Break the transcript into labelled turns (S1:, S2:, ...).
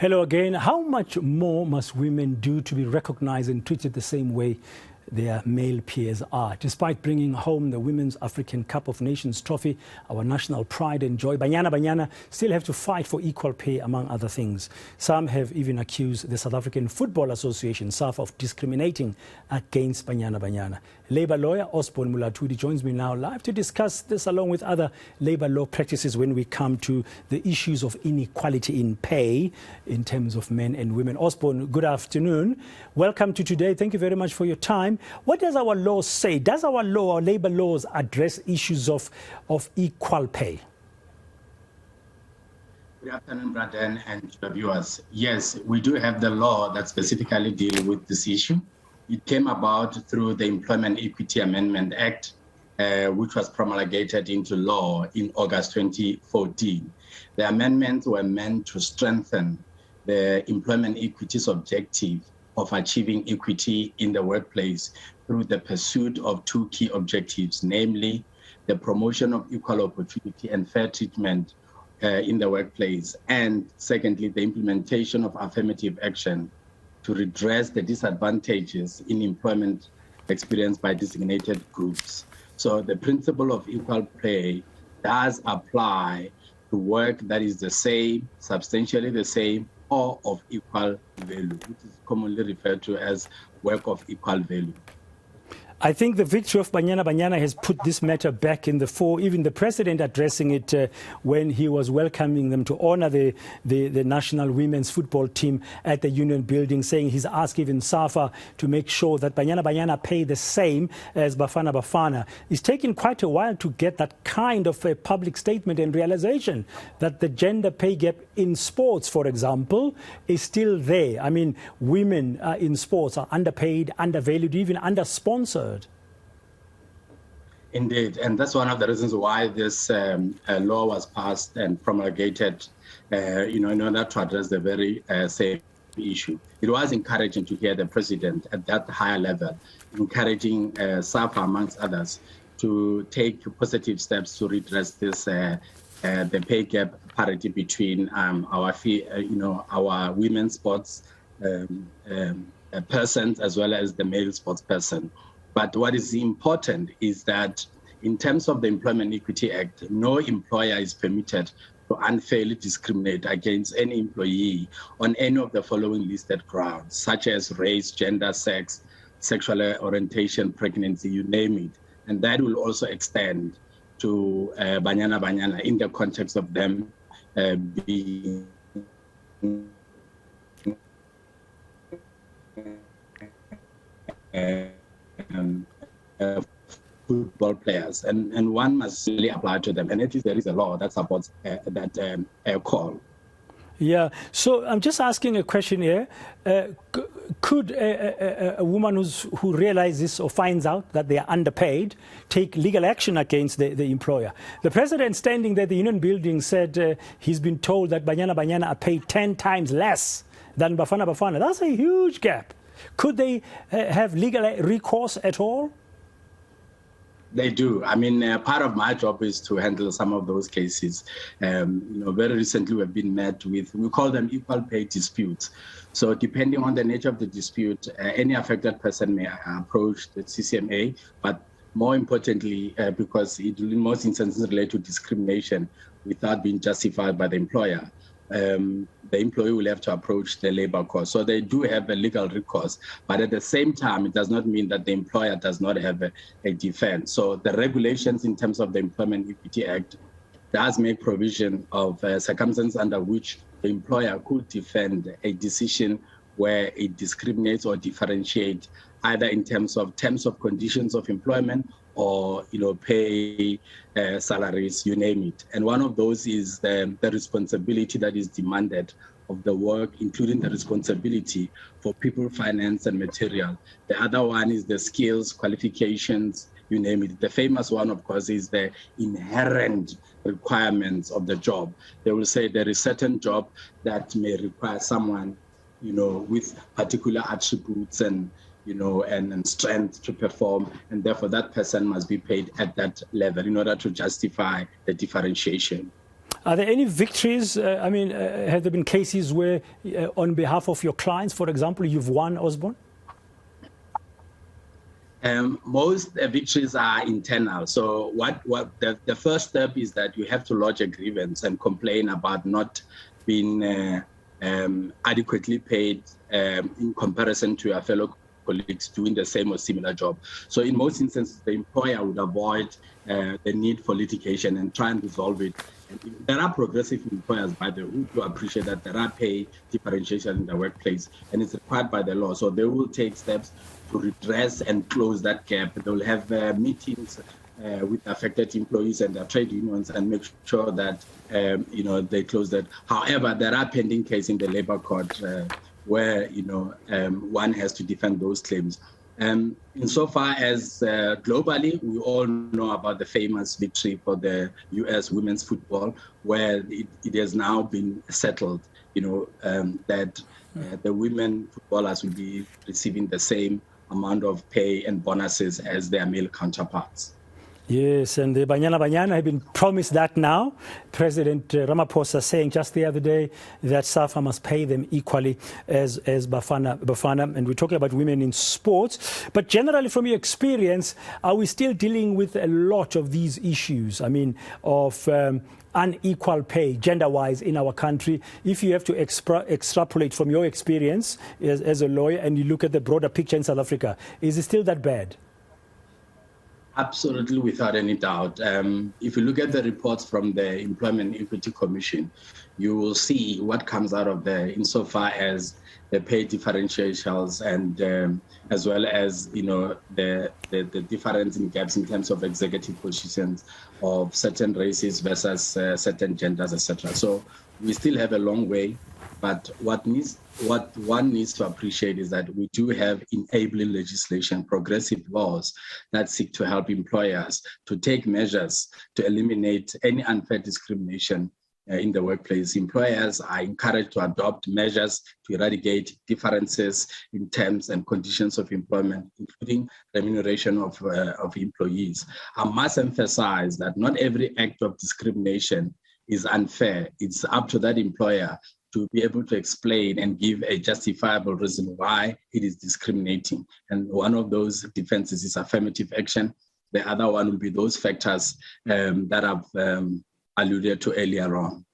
S1: Hello again. How much more must women do to be recognized and treated the same way their male peers are? Despite bringing home the Women's African Cup of Nations trophy, our national pride and joy, Banyana Banyana still have to fight for equal pay, among other things. Some have even accused the South African Football Association, SAF, of discriminating against Banyana Banyana. Labour lawyer Osbourne Molatudi joins me now live to discuss this along with other labour law practices when we come to the issues of inequality in pay in terms of men and women. Osbourne, good afternoon. Welcome to today. Thank you very much for your time. What does our law say? Does our law, our labour laws, address issues of equal pay?
S2: Good afternoon, Braden and the viewers. Yes, we do have the law that specifically deals with this issue. It came about through the Employment Equity Amendment Act, which was promulgated into law in August 2014. The amendments were meant to strengthen the employment equity's objective of achieving equity in the workplace through the pursuit of two key objectives, namely the promotion of equal opportunity and fair treatment in the workplace, and secondly, the implementation of affirmative action to redress the disadvantages in employment experienced by designated groups. So the principle of equal pay does apply to work that is the same, substantially the same, or of equal value, which is commonly referred to as work of equal value.
S1: I think the victory of Banyana Banyana has put this matter back in the fore, even the president addressing it when he was welcoming them to honor the national women's football team at the Union building, saying he's asked even SAFA to make sure that Banyana Banyana pay the same as Bafana. It's taken quite a while to get that kind of a public statement and realization that the gender pay gap in sports, for example, is still there. I mean, women in sports are underpaid, undervalued, even under-sponsored.
S2: Indeed, and that's one of the reasons why this law was passed and promulgated, in order to address the very same issue. It was encouraging to hear the president at that higher level, encouraging SAFA, amongst others, to take positive steps to redress this, the pay gap parity between our women's sports persons as well as the male sports person. But what is important is that in terms of the Employment Equity Act, no employer is permitted to unfairly discriminate against any employee on any of the following listed grounds, such as race, gender, sex, sexual orientation, pregnancy, you name it. And that will also extend to Banyana Banyana in the context of them being football players, and one must really apply to them. And at least there is a law that supports that call.
S1: Yeah, so I'm just asking a question here. Could a woman who realizes or finds out that they are underpaid take legal action against the employer? The president standing there at the Union building said he's been told that Banyana Banyana are paid 10 times less than Bafana. That's a huge gap. Could they have legal recourse at all?
S2: They do. I mean, part of my job is to handle some of those cases. Very recently we've been met with, we call them equal pay disputes. So depending on the nature of the dispute, any affected person may approach the CCMA, but more importantly, because it will in most instances relate to discrimination without being justified by the employer, the employee will have to approach the labor court. So they do have a legal recourse, but at the same time, it does not mean that the employer does not have a defense. So the regulations in terms of the Employment Equity Act does make provision of circumstances under which the employer could defend a decision where it discriminates or differentiates either in terms of conditions of employment or pay, salaries, you name it. And one of those is the responsibility that is demanded of the work, including the responsibility for people, finance, and material. The other one is the skills, qualifications, you name it. The famous one, of course, is the inherent requirements of the job. They will say there is certain job that may require someone, with particular attributes and strength to perform, and therefore that person must be paid at that level in order to justify the differentiation.
S1: Are there any victories? Have there been cases where, on behalf of your clients, for example, you've won, Osbourne?
S2: Most victories are internal. So the first step is that you have to lodge a grievance and complain about not being adequately paid in comparison to your fellow colleagues doing the same or similar job. So in most instances, the employer would avoid the need for litigation and try and resolve it. And there are progressive employers, by the way, who do appreciate that there are pay differentiation in the workplace, and it's required by the law. So they will take steps to redress and close that gap. They will have meetings with affected employees and their trade unions and make sure that they close that. However, there are pending cases in the labor court where one has to defend those claims. Insofar as globally, we all know about the famous victory for the U.S. women's football, where it has now been settled, that the women footballers will be receiving the same amount of pay and bonuses as their male counterparts.
S1: Yes, and the Banyana Banyana have been promised that now. President Ramaphosa saying just the other day that SAFA must pay them equally as Bafana. And we're talking about women in sports. But generally, from your experience, are we still dealing with a lot of these issues? Of unequal pay, gender-wise, in our country. If you have to extrapolate from your experience as a lawyer and you look at the broader picture in South Africa, is it still that bad?
S2: Absolutely, without any doubt. If you look at the reports from the Employment Equity Commission, you will see what comes out of there insofar as the pay differentials and as well as the difference in gaps in terms of executive positions of certain races versus certain genders, etc. So we still have a long way. But what one needs to appreciate is that we do have enabling legislation, progressive laws that seek to help employers to take measures to eliminate any unfair discrimination in the workplace. Employers are encouraged to adopt measures to eradicate differences in terms and conditions of employment, including remuneration of employees. I must emphasize that not every act of discrimination is unfair. It's up to that employer to be able to explain and give a justifiable reason why it is discriminating. And one of those defenses is affirmative action. The other one will be those factors that I've alluded to earlier on.